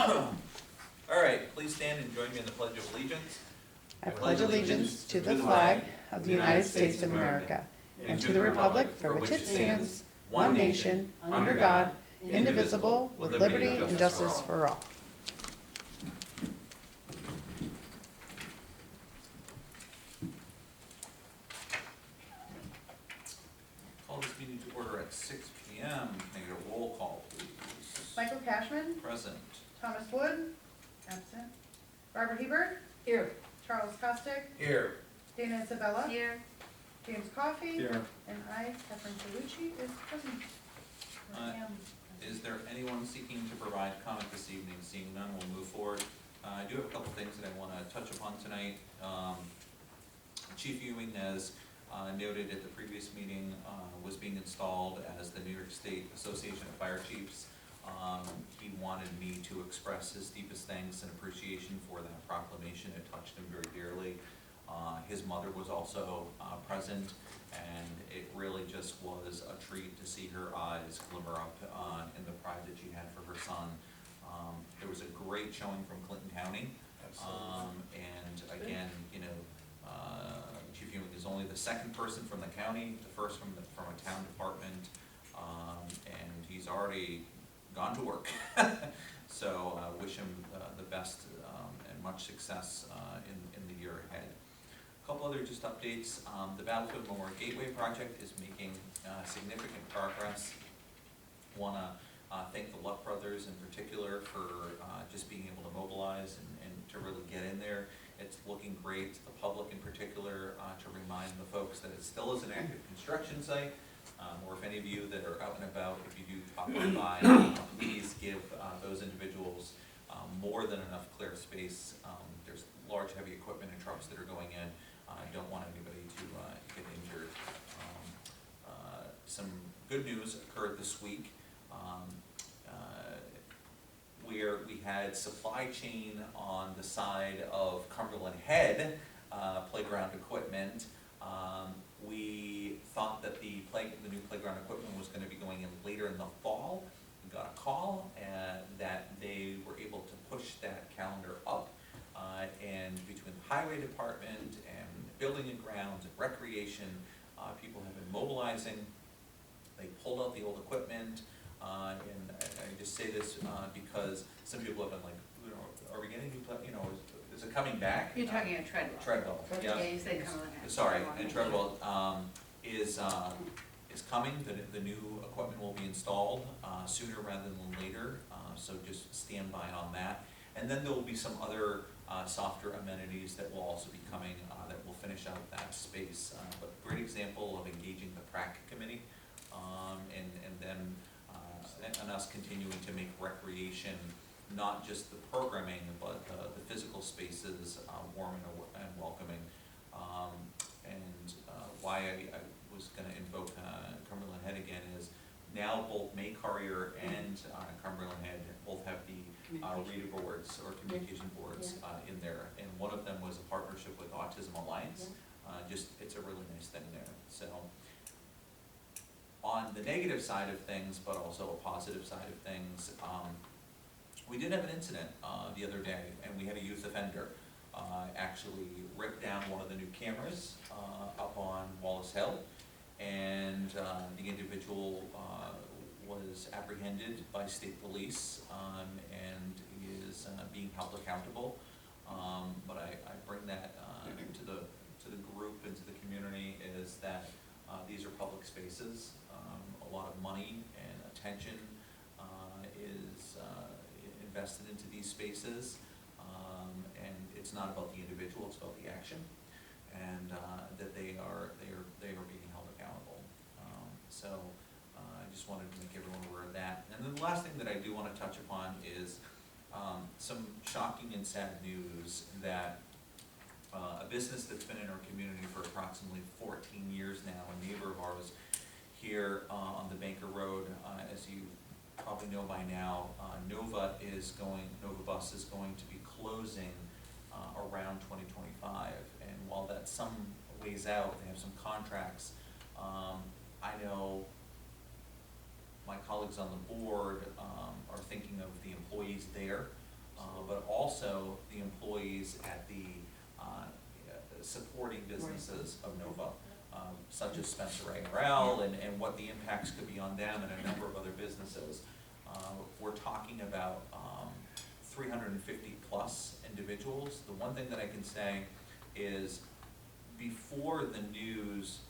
All right, please stand and join me in the Pledge of Allegiance. I pledge allegiance to the flag of the United States of America and to the republic for which it stands, one nation, under God, indivisible, with liberty and justice for all. Call this meeting to order at 6 p.m. Can I get a roll call, please? Michael Cashman, Present. Thomas Wood, absent. Barbara Hebert, Here. Charles Costick, Here. Dana Isabella, Here. James Coffey, Here. and I, Catherine Salucci, is present. Is there anyone seeking to provide comment this evening? Seeing none, we'll move forward. I do have a couple things that I want to touch upon tonight. Chief Ewing, as noted at the previous meeting, was being installed as the New York State Association of Fire Chiefs. He wanted me to express his deepest thanks and appreciation for that proclamation. It touched him very dearly. His mother was also present, and it really just was a treat to see her eyes glimmer up in the pride that she had for her son. There was a great showing from Clinton County. And again, you know, Chief Ewing is only the second person from the county, the first from a town department, and he's already gone to work. So wish him the best and much success in the year ahead. A couple other just updates. The Battlefield Memorial Gateway project is making significant progress. Want to thank the Luck Brothers in particular for just being able to mobilize and to really get in there. It's looking great. The public in particular, to remind the folks that it still is an active construction site. Or if any of you that are out and about, if you do pop by, please give those individuals more than enough clear space. There's large heavy equipment and trucks that are going in. I don't want anybody to get injured. Some good news occurred this week where we had supply chain on the side of Cumberland Head playground equipment. We thought that the new playground equipment was going to be going in later in the fall. We got a call that they were able to push that calendar up, and between the highway department and building and grounds and recreation, people have been mobilizing. They pulled out the old equipment, and I just say this because some people have been like, you know, are we getting new, you know, is it coming back? You're talking about Treadwell. Treadwell, yeah. Yeah, you said Cumberland. Sorry, and Treadwell is coming. The new equipment will be installed sooner rather than later, so just stand by on that. And then there will be some other softer amenities that will also be coming that will finish out that space. But great example of engaging the PrAC committee, and then and us continuing to make recreation not just the programming, but the physical spaces warm and welcoming. Why I was going to invoke Cumberland Head again is now both May Courier and Cumberland Head both have the reader boards or communication boards in there, and one of them was a partnership with Autism Alliance. It's a really nice thing there. So on the negative side of things, but also a positive side of things, we did have an incident the other day, and we had a youth offender actually rip down one of the new cameras up on Wallace Hill, and the individual was apprehended by state police and is being held accountable. But I bring that to the group and to the community is that these are public spaces. A lot of money and attention is invested into these spaces, and it's not about the individual; it's about the action, and that they are being held accountable. So I just wanted to make everyone aware of that. And then the last thing that I do want to touch upon is some shocking and sad news that a business that's been in our community for approximately 14 years now, a neighbor of ours here on the Banker Road, as you probably know by now, Nova Bus is going to be closing around 2025. And while that's some ways out, they have some contracts. I know my colleagues on the board are thinking of the employees there but also the employees at the supporting businesses of Nova, such as Spencer ARL, and what the impacts could be on them and a number of other businesses. We're talking about 350 plus individuals. The one thing that I can say is before the news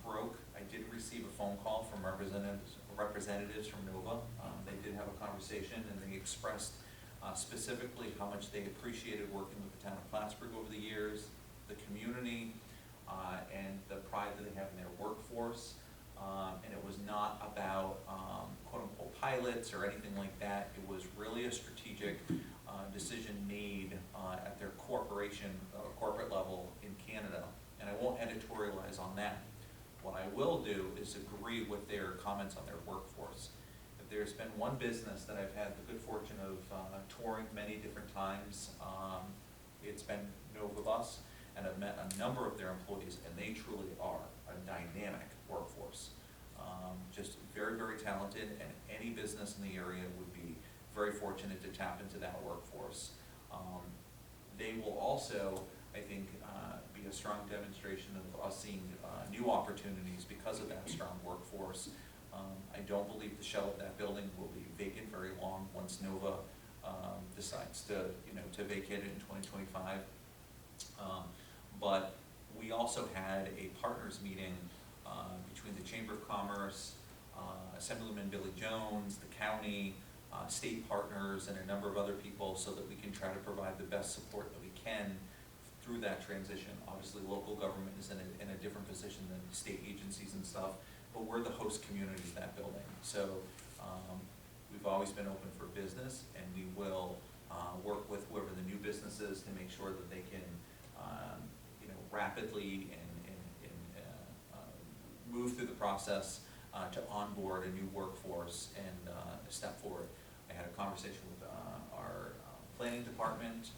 broke, I did receive a phone call from representatives from Nova. They did have a conversation, and they expressed specifically how much they appreciated working with the town of Plattsburgh over the years, the community, and the pride that they have in their workforce. And it was not about quote-unquote pilots or anything like that. It was really a strategic decision made at their corporate level in Canada. And I won't editorialize on that. What I will do is agree with their comments on their workforce. If there's been one business that I've had the good fortune of touring many different times, it's been Nova Bus, and I've met a number of their employees, and they truly are a dynamic workforce. Just very, very talented, and any business in the area would be very fortunate to tap into that workforce. They will also, I think, be a strong demonstration of us seeing new opportunities because of that strong workforce. I don't believe the shell of that building will be vacant very long once Nova decides to vacate it in 2025. But we also had a partners meeting between the Chamber of Commerce, Assemblyman Billy Jones, the county, state partners, and a number of other people, so that we can try to provide the best support that we can through that transition. Obviously, local government is in a different position than state agencies and stuff, but we're the host community of that building. So we've always been open for business, and we will work with whoever the new business is to make sure that they can rapidly and move through the process to onboard a new workforce and step forward. I had a conversation with our planning department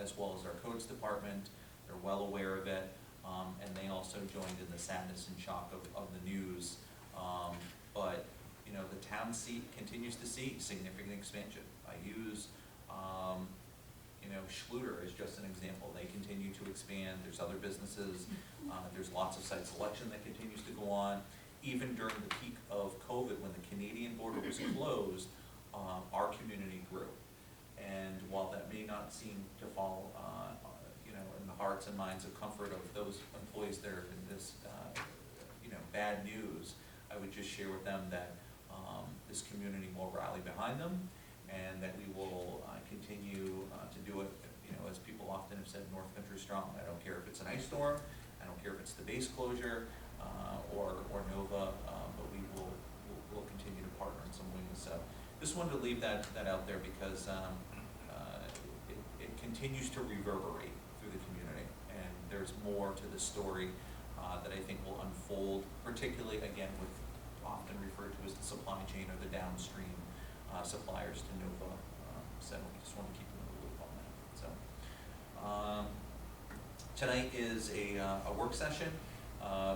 as well as our codes department. They're well aware of it, and they also joined in the sadness and shock of the news. But the town continues to see significant expansion. I use Schluter is just an example. They continue to expand. There's other businesses. There's lots of site selection that continues to go on. Even during the peak of COVID, when the Canadian border was closed, our community grew. And while that may not seem to fall, in the hearts and minds of comfort of those employees that are in this, bad news, I would just share with them that this community will rally behind them, and that we will continue to do it, as people often have said, North Country strong. I don't care if it's an ice storm, I don't care if it's the base closure, or Nova, but we'll continue to partner in some ways. So just wanted to leave that out there, because it continues to reverberate through the community, and there's more to the story that I think will unfold, particularly again with often referred to as the supply chain or the downstream suppliers to Nova. So just want to keep them in the loop on that. So tonight is a work session.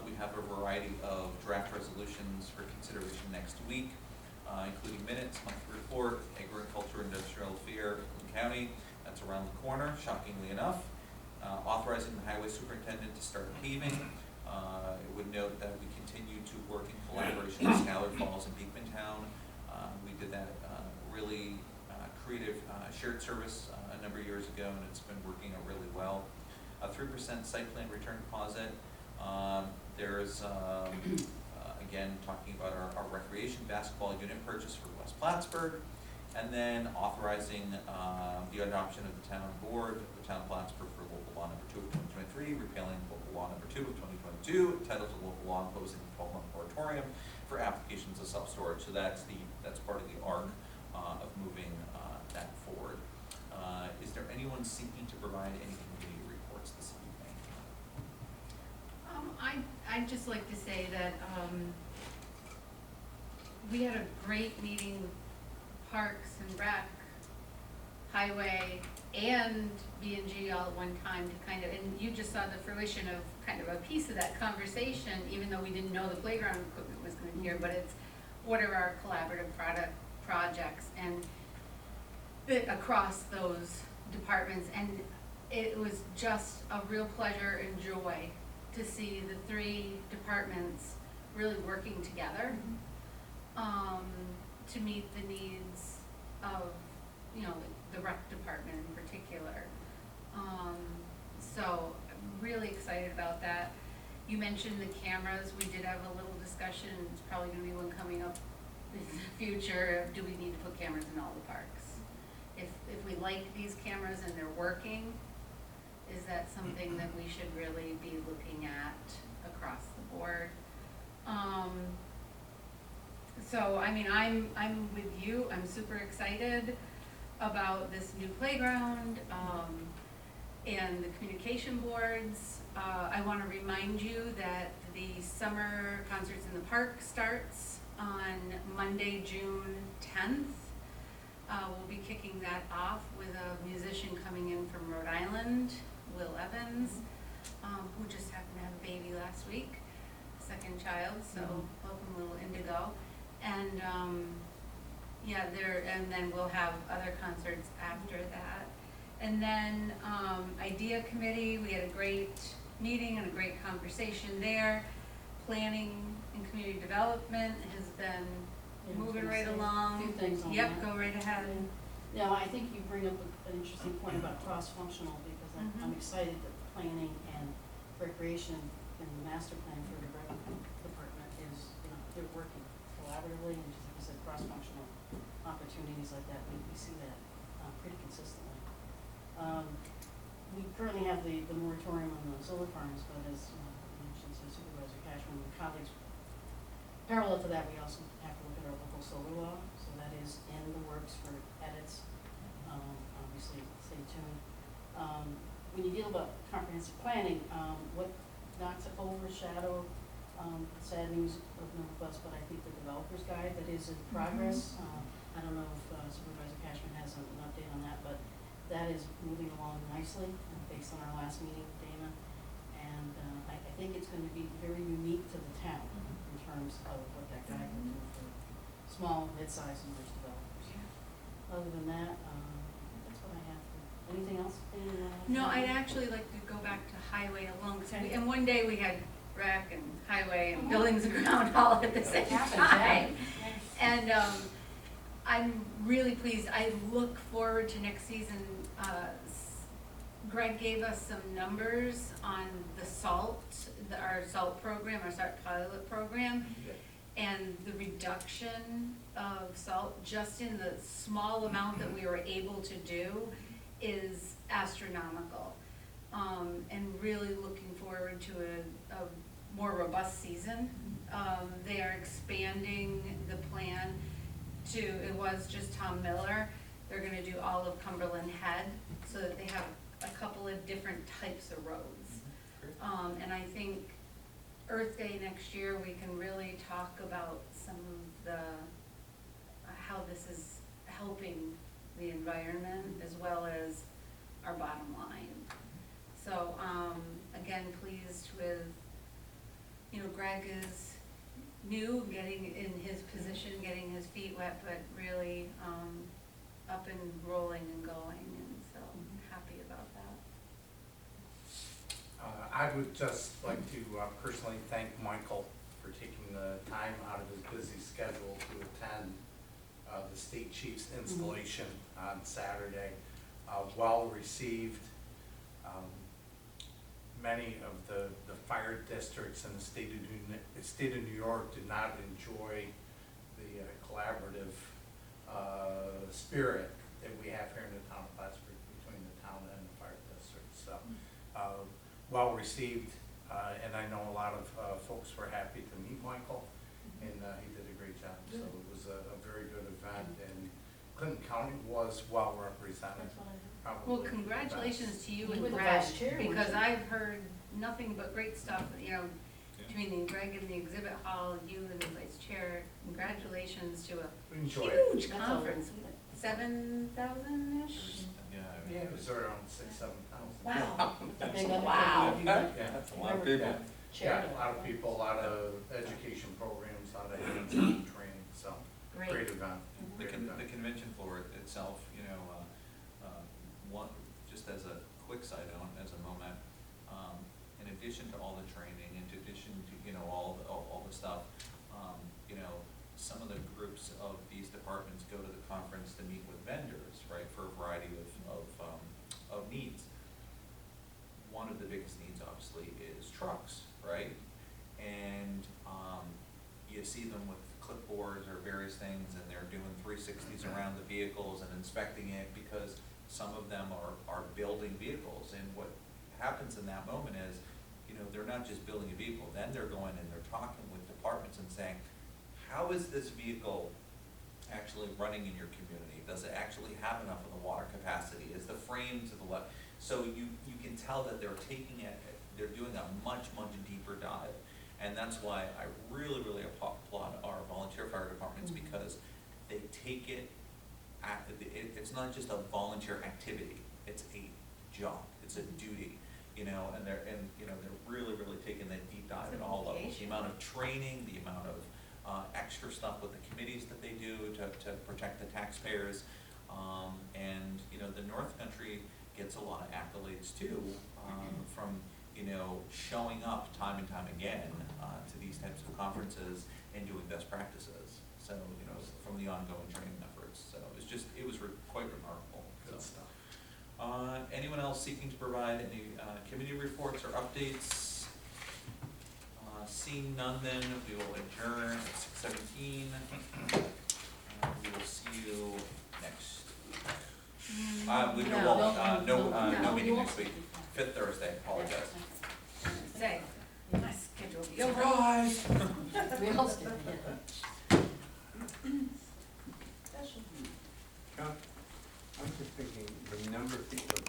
We have a variety of draft resolutions for consideration next week, including minutes, monthly report, agriculture, industrial fair in the county. That's around the corner, shockingly enough. Authorizing the highway superintendent to start paving. I would note that we continue to work in collaboration with Schuyler Falls and Beekmantown. We did that really creative shared service a number of years ago, and it's been working out really well. A 3% site plan return deposit. There's, again, talking about our recreation basketball unit purchase for West Plattsburgh, and then authorizing the adoption of the town board of the town of Plattsburgh for local law number 2 of 2023, repealing local law number 2 of 2022, entitled to local law imposing a 12-month moratorium for applications of self-storage. So that's part of the arc of moving that forward. Is there anyone seeking to provide any committee reports this evening? I'd just like to say that we had a great meeting with Parks and Rec, Highway, and B&G all at one time to kind of, and you just saw the fruition of kind of a piece of that conversation, even though we didn't know the playground equipment was going to be here, but it's what are our collaborative projects. And bit across those departments, and it was just a real pleasure and joy to see the three departments really working together, to meet the needs of, you know, the rec department in particular. So I'm really excited about that. You mentioned the cameras. We did have a little discussion. It's probably gonna be one coming up in the future of, do we need to put cameras in all the parks? If we like these cameras and they're working, is that something that we should really be looking at across the board? So, I mean, I'm with you. I'm super excited about this new playground, and the communication boards. I wanna remind you that the summer concerts in the park starts on Monday, June 10th. We'll be kicking that off with a musician coming in from Rhode Island, Will Evans, who just happened to have a baby last week, second child, so welcome little Indigo. And yeah, and then we'll have other concerts after that. And then Idea Committee, we had a great meeting and a great conversation there. Planning and community development has been moving right along. A few things on Yep, that. go right ahead. Now, I think you bring up an interesting point about cross-functional, because I'm excited that planning and recreation and the master plan for the rec department is, you know, they're working collaboratively, and just like you said, cross-functional opportunities like that, we see that pretty consistently. We currently have the moratorium on the solar farms, but as mentioned, so Supervisor Cashman and colleagues, parallel to that, we also have to look at our local solar law, so that is in the works for edits. Obviously, stay tuned. When you deal about comprehensive planning, what not to overshadow the sad news of Northwest, but I think the developer's guide that is in progress. I don't know if Supervisor Cashman has an update on that, but that is moving along nicely based on our last meeting, Dana. And I think it's going to be very unique to the town in terms of what that guide will do for small, mid-sized, and large developers. Other than that, that's what I have. Anything else? No, I'd actually like to go back to highway alone, and one day we had rec and highway and buildings and ground all at the same time. And I'm really pleased. I look forward to next season. Greg gave us some numbers on the our SALT program, our SALT pilot program, and the reduction of salt just in the small amount that we were able to do is astronomical. And really looking forward to a more robust season. They are expanding the plan to, it was just Tom Miller. They're gonna do all of Cumberland Head, so that they have a couple of different types of roads. And I think Earth Day next year, we can really talk about some of the, how this is helping the environment as well as our bottom line. So, again, pleased with, you know, Greg is new, getting in his position, getting his feet wet, but really up and rolling and going, and so happy about that. I would just like to personally thank Michael for taking the time out of his busy schedule to attend the state chief's installation on Saturday. Well received. Many of the fire districts in the state of New York did not enjoy the collaborative spirit that we have here in the town of Plattsburgh between the town and the fire district. So, well received, and I know a lot of folks were happy to meet Michael, and he did a great job. So it was a very good event, and Clinton County was well represented. Well, congratulations to you You and were the Greg, vice chair, weren't because you? I've heard nothing but great stuff, you know, between Greg and the exhibit hall, and you and the vice chair. Congratulations to a Enjoy it. huge That's conference, all. 7,000-ish? Yeah, it was around 6,000-7,000. Wow. Big Wow. Yeah. That's a lot of people. Yeah, a lot of people, a lot of education programs, a lot of hands-on training, so, great event. The Great event. convention floor itself, you know, one, just as a quick side note, as a moment, in addition to all the training, in addition to, you know, all the stuff, you know, some of the groups of these departments go to the conference to meet with vendors, right, for a variety of needs. One of the biggest needs, obviously, is trucks, right? And you see them with clipboards or various things, and they're doing 360s around the vehicles and inspecting it, because some of them are building vehicles. And what happens in that moment is, you know, they're not just building a vehicle, then they're going and they're talking with departments and saying, how is this vehicle actually running in your community? Does it actually have enough of the water capacity? Is the frame to the left? So you can tell that they're taking it, they're doing a much deeper dive. And that's why I really applaud our volunteer fire departments, because they take it, it's not just a volunteer activity, it's a job, it's a duty, you know, and they're really taking that deep dive at all levels. The amount of training, the amount of extra stuff with the committees that they do to protect the taxpayers. And, you know, the North Country gets a lot of accolades too, from, you know, showing up time and time again to these types of conferences and doing best practices. So, you know, from the ongoing training efforts. So it was quite remarkable. Good So, stuff. anyone else seeking to provide any committee reports or updates? Seeing none, then we will adjourn at 6:17. We will see you next week. No meeting next week. 5th Thursday. Apologize. Say, schedule. Surprise! We all did, Special. Chuck, I'm just thinking, the number of people